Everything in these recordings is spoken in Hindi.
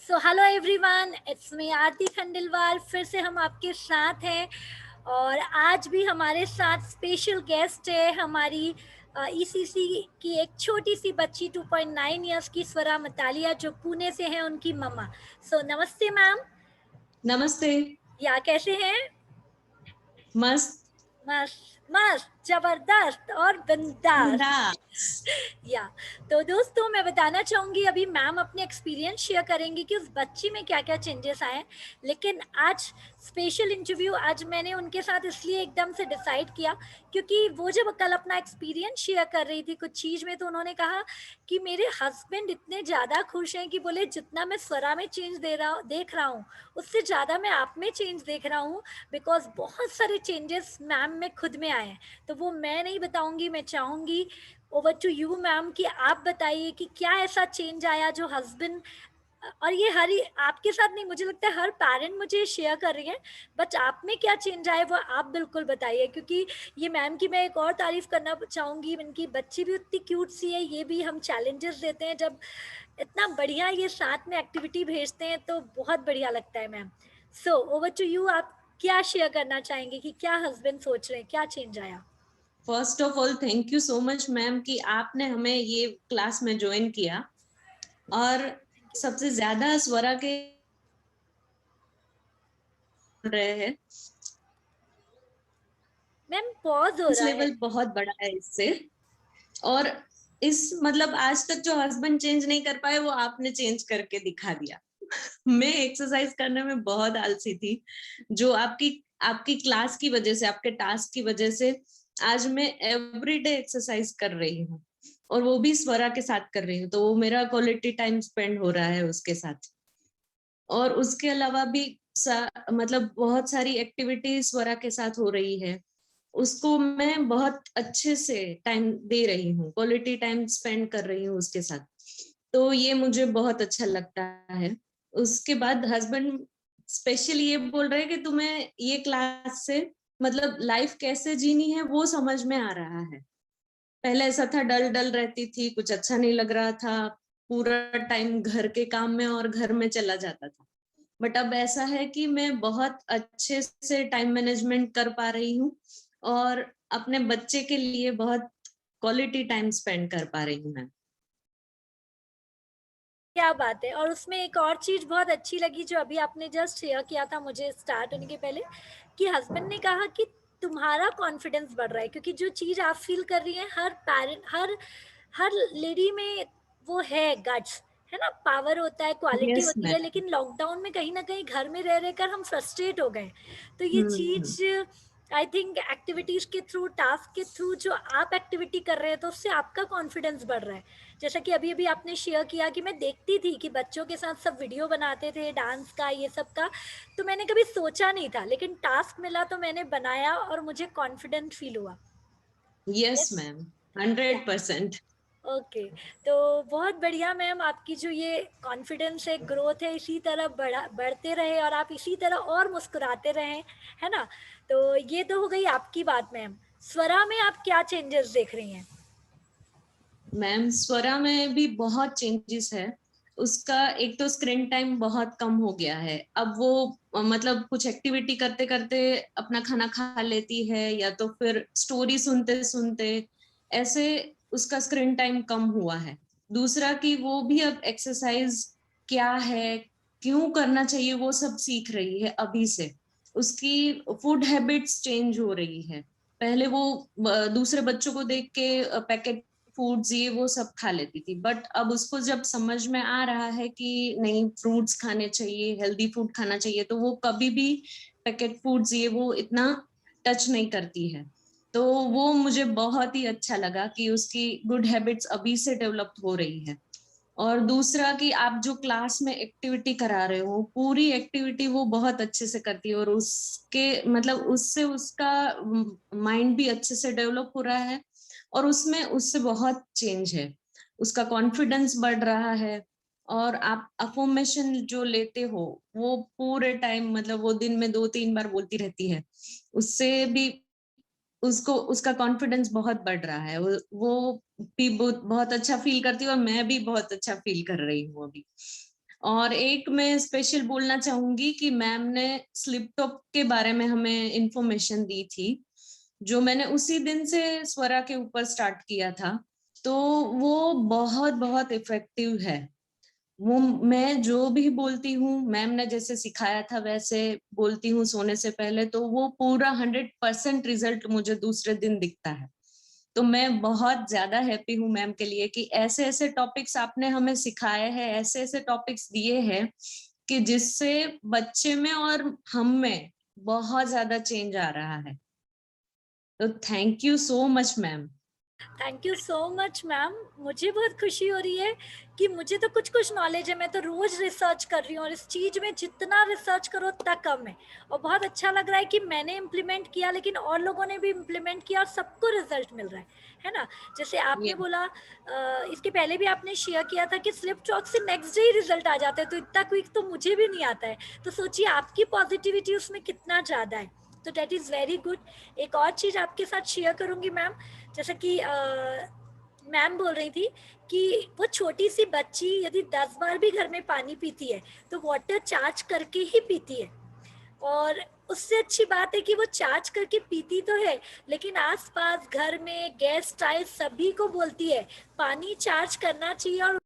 So hello everyone, it's me Aarti Khandelwal. फिर से हम आपके साथ हैं और आज भी हमारे साथ स्पेशल गेस्ट है हमारी ईसीसी की एक छोटी सी बच्ची 2.9 इयर्स की स्वरा मतालिया, जो पुणे से है, उनकी मम्मा। सो नमस्ते मैम। नमस्ते। या कैसे हैं? मस्त। मस्त मस्त, जबरदस्त और बिंदास। बिंदास। या तो दोस्तों, मैं बताना चाहूँगी, अभी मैम अपने एक्सपीरियंस शेयर करेंगी कि उस बच्ची में क्या क्या चेंजेस आए। लेकिन आज स्पेशल इंटरव्यू आज मैंने उनके साथ इसलिए एकदम से डिसाइड किया क्योंकि वो जब कल अपना एक्सपीरियंस शेयर कर रही थी कुछ चीज़ में, तो उन्होंने कहा कि मेरे हस्बैंड इतने ज़्यादा खुश हैं कि बोले जितना मैं स्वरा में चेंज देख रहा हूँ, उससे ज़्यादा मैं आप में चेंज देख रहा हूँ। बिकॉज बहुत सारे चेंजेस मैम में खुद में आए हैं, तो वो मैं नहीं बताऊंगी, मैं चाहूँगी ओवर टू यू मैम कि आप बताइए कि क्या ऐसा चेंज आया जो हस्बैंड, और ये हर आपके साथ नहीं, मुझे लगता है हर पेरेंट मुझे शेयर कर रही है, बट आप में क्या चेंज आया वो आप बिल्कुल बताइए। क्योंकि ये मैम की मैं एक और तारीफ करना चाहूँगी, इनकी बच्ची भी उतनी क्यूट सी है। ये भी हम चैलेंजेस देते हैं जब इतना बढ़िया ये साथ में एक्टिविटी भेजते हैं, तो बहुत बढ़िया लगता है ma'am. So over to you, आप क्या शेयर करना चाहेंगे कि क्या हस्बैंड सोच रहे हैं, क्या चेंज आया? First of all thank you so much ma'am कि आपने हमें ये क्लास में ज्वाइन किया। और सबसे ज्यादा स्वरा के रहे हैं, मैम पॉज हो इस रहा है। लेवल बहुत बड़ा है इससे। और इस मतलब आज तक जो हस्बैंड चेंज नहीं कर पाए वो आपने चेंज करके दिखा दिया। मैं एक्सरसाइज करने में बहुत आलसी थी, जो आपकी आपकी क्लास की वजह से, आपके टास्क की वजह से आज मैं एवरीडे एक्सरसाइज कर रही हूँ, और वो भी स्वरा के साथ कर रही हूँ। तो वो मेरा क्वालिटी टाइम स्पेंड हो रहा है उसके साथ। और उसके अलावा भी मतलब बहुत सारी एक्टिविटी स्वरा के साथ हो रही है, उसको मैं बहुत अच्छे से टाइम दे रही हूँ, क्वालिटी टाइम स्पेंड कर रही हूँ उसके साथ। तो ये मुझे बहुत अच्छा लगता है। उसके बाद हस्बैंड स्पेशली ये बोल रहे हैं कि तुम्हें ये क्लास से मतलब लाइफ कैसे जीनी है वो समझ में आ रहा है। पहले ऐसा था, डल डल रहती थी, कुछ अच्छा नहीं लग रहा था, पूरा टाइम घर के काम में और घर में चला जाता था। बट अब ऐसा है कि मैं बहुत अच्छे से टाइम मैनेजमेंट कर पा रही हूँ, और अपने बच्चे के लिए बहुत क्वालिटी टाइम स्पेंड कर पा रही हूँ मैं। क्या बात है। और उसमें एक और चीज़ बहुत अच्छी लगी जो अभी आपने जस्ट शेयर किया था मुझे स्टार्ट होने के पहले, कि हस्बैंड ने कहा कि तुम्हारा कॉन्फिडेंस बढ़ रहा है, क्योंकि जो चीज़ आप फील कर रही हैं, हर पेरेंट, हर लेडी में वो है, गट्स है ना, पावर होता है, क्वालिटी यस होती है। मैम। लेकिन लॉकडाउन में कहीं ना कहीं घर में रह रहकर हम फ्रस्ट्रेट हो गए। तो ये हम्म। चीज़ आई थिंक एक्टिविटीज़ के थ्रू, टास्क के थ्रू जो आप एक्टिविटी कर रहे हैं, तो उससे आपका कॉन्फिडेंस बढ़ रहा है। जैसा कि अभी अभी आपने शेयर किया कि मैं देखती थी कि बच्चों के साथ सब वीडियो बनाते थे डांस का, ये सब का, तो मैंने कभी सोचा नहीं था, लेकिन टास्क मिला तो मैंने बनाया और मुझे कॉन्फिडेंट फील हुआ। Yes yes. मैम। या 100%। ओके। तो बहुत बढ़िया मैम, आपकी जो ये कॉन्फिडेंस है, ग्रोथ है, इसी तरह बढ़ते रहे और आप इसी तरह और मुस्कुराते रहें, है ना। तो ये तो हो गई आपकी बात मैम। स्वरा में आप क्या चेंजेस देख रही हैं? मैम स्वरा में भी बहुत चेंजेस है। उसका एक तो स्क्रीन टाइम बहुत कम हो गया है। अब वो मतलब कुछ एक्टिविटी करते करते अपना खाना खा लेती है, या तो फिर स्टोरी सुनते सुनते ऐसे उसका स्क्रीन टाइम कम हुआ है। दूसरा कि वो भी अब एक्सरसाइज क्या है, क्यों करना चाहिए, वो सब सीख रही है अभी से। उसकी फूड हैबिट्स चेंज हो रही है। पहले वो दूसरे बच्चों को देख के पैकेट फूड्स ये वो सब खा लेती थी, बट अब उसको जब समझ में आ रहा है कि नहीं, फ्रूट्स खाने चाहिए, हेल्दी फूड खाना चाहिए, तो वो कभी भी पैकेट फूड्स ये वो इतना टच नहीं करती है। तो वो मुझे बहुत ही अच्छा लगा कि उसकी गुड हैबिट्स अभी से डेवलप हो रही है। और दूसरा कि आप जो क्लास में एक्टिविटी करा रहे हो, पूरी एक्टिविटी वो बहुत अच्छे से करती है, और उसके मतलब उससे उसका माइंड भी अच्छे से डेवलप हो रहा है, और उसमें उससे बहुत चेंज है। उसका कॉन्फिडेंस बढ़ रहा है। और आप अफर्मेशन जो लेते हो वो पूरे टाइम, मतलब वो दिन में 2-3 बार बोलती रहती है, उससे भी उसको उसका कॉन्फिडेंस बहुत बढ़ रहा है। वो भी बहुत बहुत अच्छा फील करती है, और मैं भी बहुत अच्छा फील कर रही हूँ अभी। और एक मैं स्पेशल बोलना चाहूंगी कि मैम ने स्लिप टॉप के बारे में हमें इंफॉर्मेशन दी थी, जो मैंने उसी दिन से स्वरा के ऊपर स्टार्ट किया था। तो वो बहुत बहुत इफेक्टिव है। वो मैं जो भी बोलती हूँ, मैम ने जैसे सिखाया था वैसे बोलती हूँ सोने से पहले, तो वो पूरा 100% रिजल्ट मुझे दूसरे दिन दिखता है। तो मैं बहुत ज्यादा हैप्पी हूँ मैम के लिए कि ऐसे ऐसे टॉपिक्स आपने हमें सिखाए हैं, ऐसे ऐसे टॉपिक्स दिए हैं कि जिससे बच्चे में और हम में बहुत ज्यादा चेंज आ रहा है। तो thank you so much ma'am. Thank you so much ma'am. मुझे बहुत खुशी हो रही है कि मुझे तो कुछ कुछ नॉलेज है, मैं तो रोज रिसर्च कर रही हूँ और इस चीज़ में जितना रिसर्च करो उतना कम है। और बहुत अच्छा लग रहा है कि मैंने इम्प्लीमेंट किया, लेकिन और लोगों ने भी इम्प्लीमेंट किया और सबको रिजल्ट मिल रहा है ना। जैसे आपने बोला, इसके पहले भी आपने शेयर किया था कि स्लिप टॉक से नेक्स्ट डे ही रिजल्ट आ जाता है, तो इतना क्विक तो मुझे भी नहीं आता है। तो सोचिए आपकी पॉजिटिविटी उसमें कितना ज़्यादा है। तो डेट इज़ वेरी गुड। एक और चीज़ आपके साथ शेयर करूँगी मैम, जैसा कि मैम बोल रही थी कि वो छोटी सी बच्ची यदि 10 बार भी घर में पानी पीती है तो वाटर चार्ज करके ही पीती है। और उससे अच्छी बात है कि वो चार्ज करके पीती तो है, लेकिन आसपास घर में गेस्ट आए सभी को बोलती है पानी चार्ज करना चाहिए। और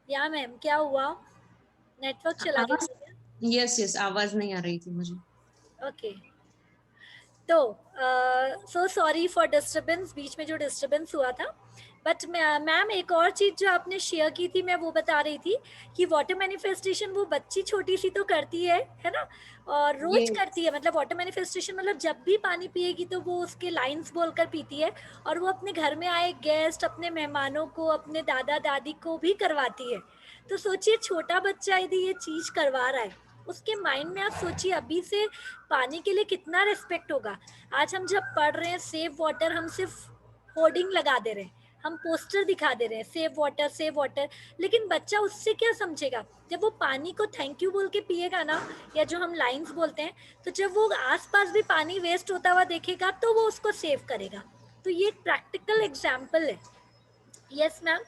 या मैम क्या हुआ, नेटवर्क चला गया आवाज, था क्या? यस यस, आवाज नहीं आ रही थी मुझे। ओके। तो सो सॉरी फॉर डिस्टरबेंस, बीच में जो डिस्टरबेंस हुआ था। बट मैम एक और चीज़ जो आपने शेयर की थी मैं वो बता रही थी कि वाटर मैनिफेस्टेशन वो बच्ची छोटी सी तो करती है ना, और रोज यस। करती है। मतलब वाटर मैनिफेस्टेशन मतलब जब भी पानी पिएगी तो वो उसके लाइंस बोलकर पीती है, और वो अपने घर में आए गेस्ट, अपने मेहमानों को, अपने दादा दादी को भी करवाती है। तो सोचिए छोटा बच्चा यदि ये चीज़ करवा रहा है, उसके माइंड में आप सोचिए अभी से पानी के लिए कितना रिस्पेक्ट होगा। आज हम जब पढ़ रहे हैं सेव वाटर, हम सिर्फ होर्डिंग लगा दे रहे हैं, हम पोस्टर दिखा दे रहे हैं सेव वाटर, लेकिन बच्चा उससे क्या समझेगा। जब वो पानी को थैंक यू बोल के पिएगा ना, या जो हम लाइंस बोलते हैं, तो जब वो आसपास भी पानी वेस्ट होता हुआ देखेगा तो वो उसको सेव करेगा। तो ये एक प्रैक्टिकल एग्जाम्पल है। Yes ma'am.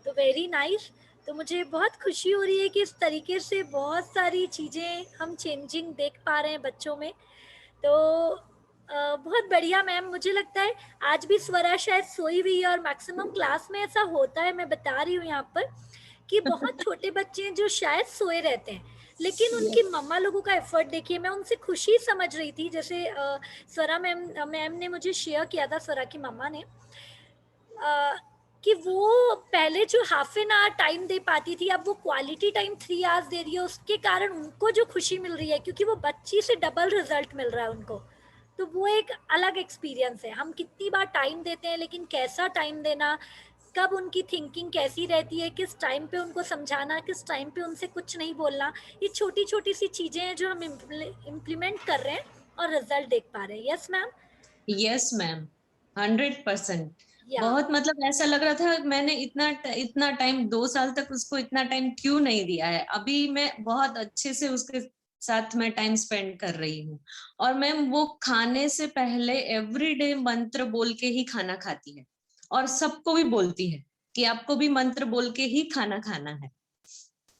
तो वेरी नाइस। तो मुझे बहुत खुशी हो रही है कि इस तरीके से बहुत सारी चीज़ें हम चेंजिंग देख पा रहे हैं बच्चों में। तो बहुत बढ़िया मैम। मुझे लगता है आज भी स्वरा शायद सोई हुई है, और मैक्सिमम क्लास में ऐसा होता है, मैं बता रही हूँ यहाँ पर कि बहुत छोटे बच्चे हैं जो शायद सोए रहते हैं, लेकिन उनकी मम्मा लोगों का एफर्ट देखिए। मैं उनसे खुशी समझ रही थी, जैसे स्वरा मैम ने मुझे शेयर किया था, स्वरा की मम्मा ने, कि वो पहले जो हाफ एन आवर टाइम दे पाती थी, अब वो क्वालिटी टाइम 3 आवर्स दे रही है। उसके कारण उनको जो खुशी मिल रही है, क्योंकि वो बच्ची से डबल रिजल्ट मिल रहा है उनको, तो वो एक अलग एक्सपीरियंस है। हम कितनी बार टाइम देते हैं, लेकिन कैसा टाइम देना, कब उनकी थिंकिंग कैसी रहती है, किस टाइम पे उनको समझाना, किस टाइम पे उनसे कुछ नहीं बोलना, ये छोटी छोटी सी चीज़ें हैं जो हम इम्प्लीमेंट कर रहे हैं और रिजल्ट देख पा रहे हैं। Yes ma'am. Yes ma'am, 100%। या बहुत मतलब ऐसा लग रहा था मैंने इतना टाइम, 2 साल तक उसको इतना टाइम क्यों नहीं दिया है। अभी मैं बहुत अच्छे से उसके साथ मैं टाइम स्पेंड कर रही हूँ। और मैम वो खाने से पहले एवरीडे मंत्र बोल के ही खाना खाती है, और सबको भी बोलती है कि आपको भी मंत्र बोल के ही खाना खाना है।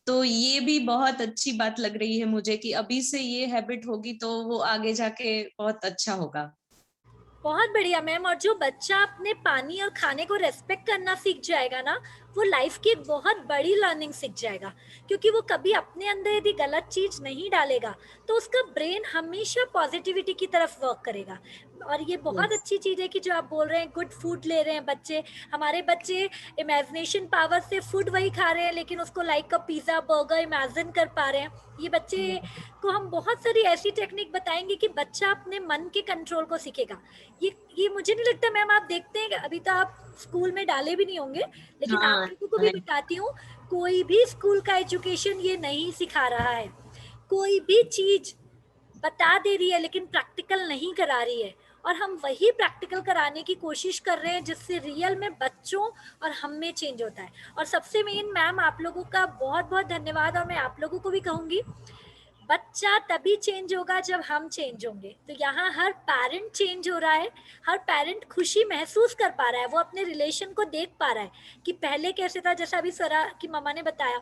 तो ये भी बहुत अच्छी बात लग रही है मुझे कि अभी से ये हैबिट होगी तो वो आगे जाके बहुत अच्छा होगा। बहुत बढ़िया मैम। और जो बच्चा अपने पानी और खाने को रेस्पेक्ट करना सीख जाएगा ना, वो लाइफ की एक बहुत बड़ी लर्निंग सीख जाएगा, क्योंकि वो कभी अपने अंदर यदि गलत चीज़ नहीं डालेगा तो उसका ब्रेन हमेशा पॉजिटिविटी की तरफ वर्क करेगा। और ये बहुत यस। अच्छी चीज़ है कि जो आप बोल रहे हैं गुड फूड ले रहे हैं बच्चे। हमारे बच्चे इमेजिनेशन पावर से फूड वही खा रहे हैं, लेकिन उसको लाइक का पिज़्ज़ा बर्गर इमेजिन कर पा रहे हैं। ये बच्चे को हम बहुत सारी ऐसी टेक्निक बताएंगे कि बच्चा अपने मन के कंट्रोल को सीखेगा। ये मुझे नहीं लगता मैम आप देखते हैं, अभी तो आप स्कूल में डाले भी नहीं होंगे, लेकिन आप हाँ। लोगों को भी बताती हूँ, कोई भी स्कूल का एजुकेशन ये नहीं सिखा रहा है। कोई भी चीज बता दे रही है लेकिन प्रैक्टिकल नहीं करा रही है, और हम वही प्रैक्टिकल कराने की कोशिश कर रहे हैं जिससे रियल में बच्चों और हम में चेंज होता है। और सबसे मेन मैम आप लोगों का बहुत बहुत धन्यवाद। और मैं आप लोगों को भी कहूँगी, बच्चा तभी चेंज होगा जब हम चेंज होंगे। तो यहाँ हर पेरेंट चेंज हो रहा है, हर पेरेंट खुशी महसूस कर पा रहा है, वो अपने रिलेशन को देख पा रहा है कि पहले कैसे था। जैसा अभी स्वरा की मम्मा ने बताया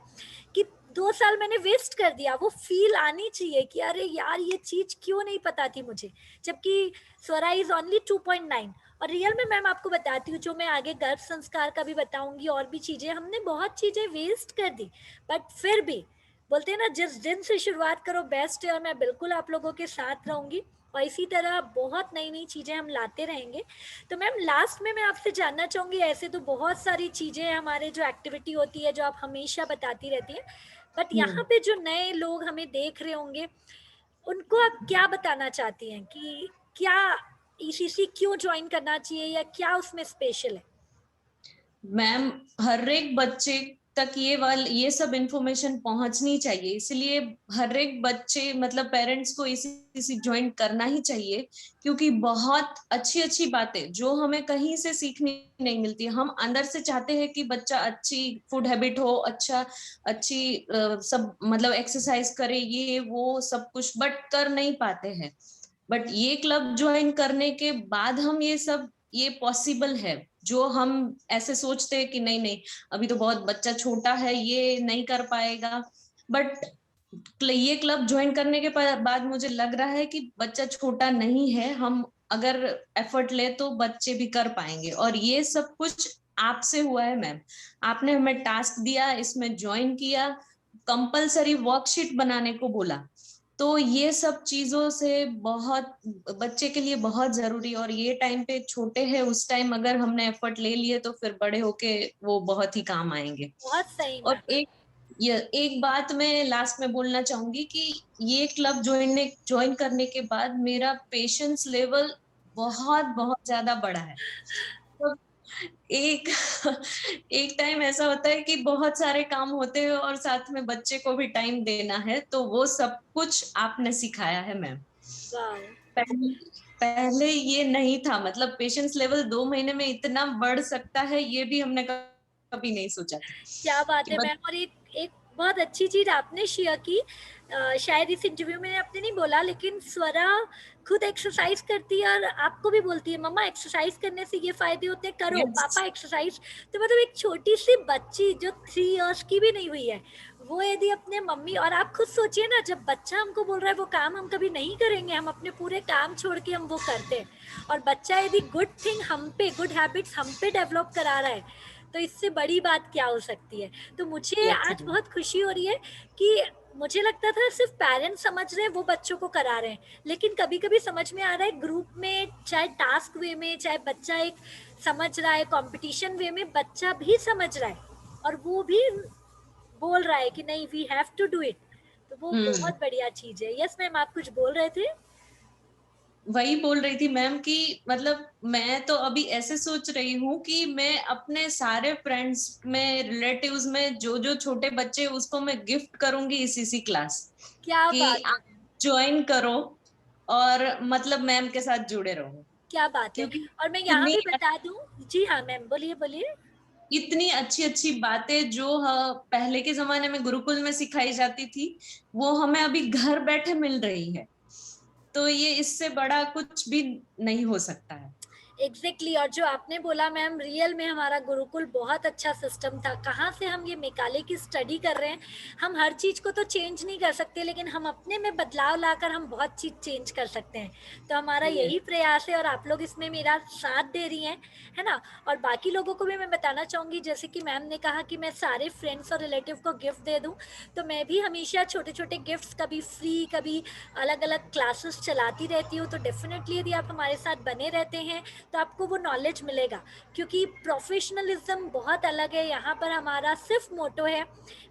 कि 2 साल मैंने वेस्ट कर दिया, वो फील आनी चाहिए कि अरे यार ये चीज क्यों नहीं पता थी मुझे, जबकि स्वरा इज ओनली 2.9। और रियल में मैम आपको बताती हूँ, जो मैं आगे गर्भ संस्कार का भी बताऊंगी, और भी चीजें हमने बहुत चीजें वेस्ट कर दी, बट फिर भी बोलते हैं ना, जिस दिन से शुरुआत करो बेस्ट है। और मैं बिल्कुल आप लोगों के साथ रहूंगी, और इसी तरह बहुत नई नई चीजें हम लाते रहेंगे। तो मैम लास्ट में मैं आपसे जानना चाहूंगी, ऐसे तो बहुत सारी चीजें हमारे जो एक्टिविटी होती है जो आप हमेशा बताती रहती हैं, बट यहाँ पे जो नए लोग हमें देख रहे होंगे, उनको आप क्या बताना चाहती हैं कि क्या ईसीसी क्यों ज्वाइन करना चाहिए, या क्या उसमें स्पेशल है? मैम, हर एक बच्चे तक ये सब इंफॉर्मेशन पहुंचनी चाहिए, इसलिए हर एक बच्चे मतलब पेरेंट्स को इसी ज्वाइन करना ही चाहिए, क्योंकि बहुत अच्छी अच्छी बातें जो हमें कहीं से सीखने नहीं मिलती। हम अंदर से चाहते हैं कि बच्चा अच्छी फूड हैबिट हो, अच्छी सब मतलब एक्सरसाइज करे, ये वो सब कुछ, बट कर नहीं पाते हैं। बट ये क्लब ज्वाइन करने के बाद हम ये पॉसिबल है। जो हम ऐसे सोचते हैं कि नहीं नहीं, अभी तो बहुत बच्चा छोटा है, ये नहीं कर पाएगा, बट ये क्लब ज्वाइन करने के बाद मुझे लग रहा है कि बच्चा छोटा नहीं है। हम अगर एफर्ट ले तो बच्चे भी कर पाएंगे, और ये सब कुछ आपसे हुआ है मैम। आपने हमें टास्क दिया, इसमें ज्वाइन किया, कंपलसरी वर्कशीट बनाने को बोला, तो ये सब चीजों से बहुत बच्चे के लिए बहुत जरूरी। और ये टाइम पे छोटे हैं, उस टाइम अगर हमने एफर्ट ले लिए तो फिर बड़े होके वो बहुत ही काम आएंगे। बहुत सही और मैम। एक बात मैं लास्ट में बोलना चाहूंगी कि ये क्लब ज्वाइन करने के बाद मेरा पेशेंस लेवल बहुत बहुत ज्यादा बढ़ा है। तो एक एक टाइम ऐसा होता है कि बहुत सारे काम होते हैं और साथ में बच्चे को भी टाइम देना है, तो वो सब कुछ आपने सिखाया है मैम। वाह, पहले पहले ये नहीं था, मतलब पेशेंस लेवल 2 महीने में इतना बढ़ सकता है, ये भी हमने कभी नहीं सोचा था क्या बात कि है मैम। और एक एक बहुत अच्छी चीज आपने शेयर की, शायद इस इंटरव्यू में आपने नहीं बोला, लेकिन स्वरा खुद एक्सरसाइज करती है और आपको भी बोलती है मम्मा एक्सरसाइज करने से ये फायदे होते हैं, करो यस, पापा एक्सरसाइज। तो मतलब एक छोटी सी बच्ची जो 3 इयर्स की भी नहीं हुई है, वो यदि अपने मम्मी, और आप खुद सोचिए ना, जब बच्चा हमको बोल रहा है वो काम हम कभी नहीं करेंगे, हम अपने पूरे काम छोड़ के हम वो करते हैं, और बच्चा यदि गुड थिंग हम पे, गुड हैबिट्स हम पे डेवलप करा रहा है, तो इससे बड़ी बात क्या हो सकती है। तो मुझे यस आज मैम, बहुत खुशी हो रही है कि मुझे लगता था सिर्फ पेरेंट्स समझ रहे हैं, वो बच्चों को करा रहे हैं, लेकिन कभी कभी समझ में आ रहा है ग्रुप में, चाहे टास्क वे में, चाहे बच्चा एक समझ रहा है, कंपटीशन वे में बच्चा भी समझ रहा है, और वो भी बोल रहा है कि नहीं we have to do it. तो वो हम्म। बहुत बढ़िया चीज है। यस मैम, आप कुछ बोल रहे थे? वही बोल रही थी मैम कि मतलब मैं तो अभी ऐसे सोच रही हूँ कि मैं अपने सारे फ्रेंड्स में, रिलेटिव्स में जो जो छोटे बच्चे, उसको मैं गिफ्ट करूंगी इसी क्लास, क्या कि बात है, आप ज्वाइन करो और मतलब मैम के साथ जुड़े रहो, क्या बात है। क्योंकि और मैं यहाँ इतनी भी बता दूं, जी हाँ मैम, बोलिए बोलिए। इतनी अच्छी अच्छी बातें जो पहले के जमाने में गुरुकुल में सिखाई जाती थी, वो हमें अभी घर बैठे मिल रही है। तो ये इससे बड़ा कुछ भी नहीं हो सकता है। Exactly exactly। और जो आपने बोला मैम, रियल में हमारा गुरुकुल बहुत अच्छा सिस्टम था। कहाँ से हम ये मेकाले की स्टडी कर रहे हैं, हम हर चीज़ को तो चेंज नहीं कर सकते, लेकिन हम अपने में बदलाव लाकर हम बहुत चीज़ चेंज कर सकते हैं। तो हमारा ये यही प्रयास है, और आप लोग इसमें मेरा साथ दे रही हैं, है ना। और बाकी लोगों को भी मैं बताना चाहूँगी, जैसे कि मैम ने कहा कि मैं सारे फ्रेंड्स और रिलेटिव को गिफ्ट दे दूँ, तो मैं भी हमेशा छोटे छोटे गिफ्ट्स, कभी फ्री, कभी अलग अलग क्लासेस चलाती रहती हूँ। तो डेफिनेटली यदि आप हमारे साथ बने रहते हैं तो आपको वो नॉलेज मिलेगा, क्योंकि प्रोफेशनलिज्म बहुत अलग है। यहाँ पर हमारा सिर्फ मोटो है,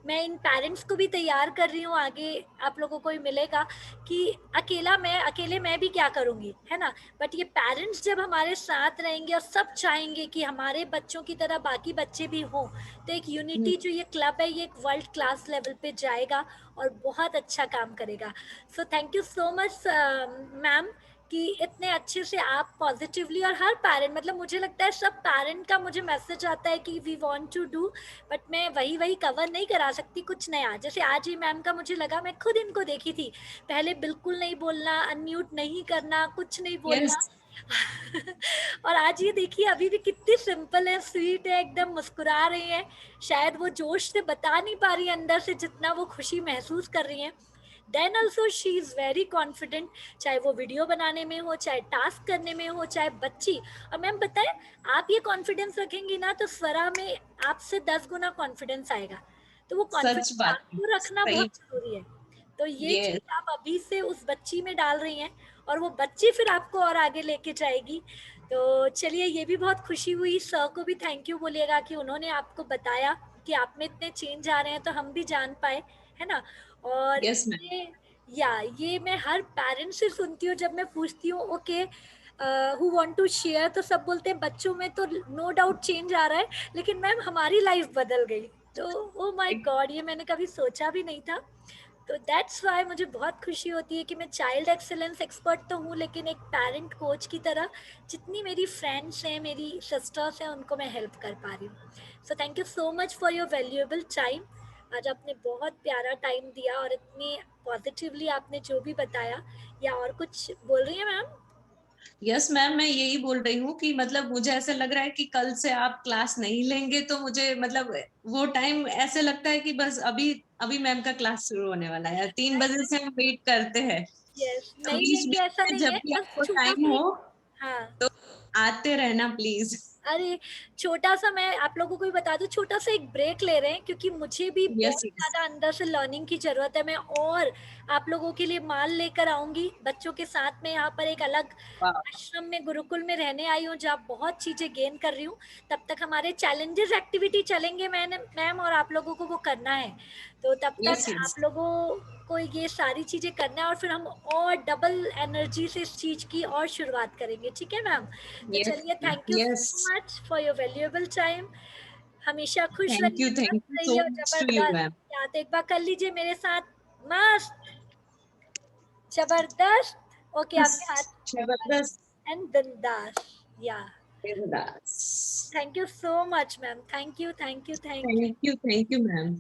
मैं इन पेरेंट्स को भी तैयार कर रही हूँ, आगे आप लोगों को भी मिलेगा कि अकेले मैं भी क्या करूँगी, है ना। बट ये पेरेंट्स जब हमारे साथ रहेंगे और सब चाहेंगे कि हमारे बच्चों की तरह बाकी बच्चे भी हों, तो एक यूनिटी जो ये क्लब है, ये एक वर्ल्ड क्लास लेवल पे जाएगा और बहुत अच्छा काम करेगा। So thank you so much ma'am, कि इतने अच्छे से आप पॉजिटिवली, और हर पेरेंट, मतलब मुझे लगता है सब पेरेंट का मुझे मैसेज आता है कि we want to do, but मैं वही वही कवर नहीं करा सकती कुछ नया। जैसे आज ही मैम का मुझे लगा, मैं खुद इनको देखी थी, पहले बिल्कुल नहीं बोलना, अनम्यूट नहीं करना, कुछ नहीं यस, बोलना। और आज ये देखिए अभी भी कितनी सिंपल है, स्वीट है, एकदम मुस्कुरा रही है। शायद वो जोश से बता नहीं पा रही अंदर से जितना वो खुशी महसूस कर रही है। Then also she is very confident, चाहे वो वीडियो बनाने में हो, चाहे टास्क करने में हो, चाहे बच्ची। और मैम बताए, आप ये कॉन्फिडेंस रखेंगी ना तो स्वरा में आपसे 10 गुना कॉन्फिडेंस आएगा। तो वो सच कॉन्फिडेंस बात है, आपको रखना सही। बहुत जरूरी है। तो ये यस, चीज आप अभी से उस बच्ची में डाल रही हैं, और वो बच्ची फिर आपको और आगे लेके जाएगी। तो चलिए, ये भी बहुत खुशी हुई। सर को भी थैंक यू बोलिएगा कि उन्होंने आपको बताया कि आप में इतने चेंज आ रहे हैं, तो हम भी जान पाए, है ना। और यस मैम, ये, या ये मैं हर पेरेंट से सुनती हूँ, जब मैं पूछती हूँ okay who want to share, तो सब बोलते हैं बच्चों में तो नो डाउट चेंज आ रहा है, लेकिन मैम हमारी लाइफ बदल गई। तो ओ माय गॉड, ये मैंने कभी सोचा भी नहीं था। तो दैट्स वाई मुझे बहुत खुशी होती है कि मैं चाइल्ड एक्सेलेंस एक्सपर्ट तो हूँ, लेकिन एक पेरेंट कोच की तरह जितनी मेरी फ्रेंड्स हैं, मेरी सिस्टर्स हैं, उनको मैं हेल्प कर पा रही हूँ। So thank you so much for your valuable time. आज आपने बहुत प्यारा टाइम दिया, और इतनी पॉजिटिवली आपने जो भी बताया। या और कुछ बोल रही हैं मैम? यस मैम, मैं यही बोल रही हूँ कि मतलब मुझे ऐसे लग रहा है कि कल से आप क्लास नहीं लेंगे तो मुझे मतलब वो टाइम ऐसे लगता है कि बस अभी अभी मैम का क्लास शुरू होने वाला है, 3 बजे से हम वेट करते हैं। यस, तो नहीं बीच लेंगे ऐसा में नहीं जब है, भी बस आपको छोटा टाइम सा हो एक, हाँ। तो आते रहना प्लीज। अरे, छोटा-सा मैं आप लोगों को भी बता दूँ, छोटा-सा एक ब्रेक ले रहे हैं, क्योंकि मुझे भी यस, बहुत यस, ज़्यादा अंदर से लर्निंग की ज़रूरत है। मैं और आप लोगों के लिए माल लेकर आऊँगी, बच्चों के साथ में यहाँ पर एक अलग आश्रम में, गुरुकुल में रहने आई हूँ, जहाँ बहुत चीज़ें गेन कर रही हूँ। तब तक हमारे चैलेंजेस एक्टिविटी चलेंगे मैंने मैम, और आप लोगों को वो करना है। तो तब यस, तक यस, आप लोगों को ये सारी चीज़ें करना है, और फिर हम और डबल एनर्जी से इस चीज़ की और शुरुआत करेंगे, ठीक है मैम? तो यस, चलिए, thank you yes. So much for your valuable time. हमेशा खुश रहिए, थैंक मस्त यू सो रहिए और मच टू यू जबरदस्त। मैम। या तो एक बार कर लीजिए मेरे साथ, मस्त, जबरदस्त। ओके, आपके हाथ जबरदस्त। एंड बिंदास। या, बिंदास। Thank you so much ma'am, thank you, thank you, thank you. Thank you ma'am.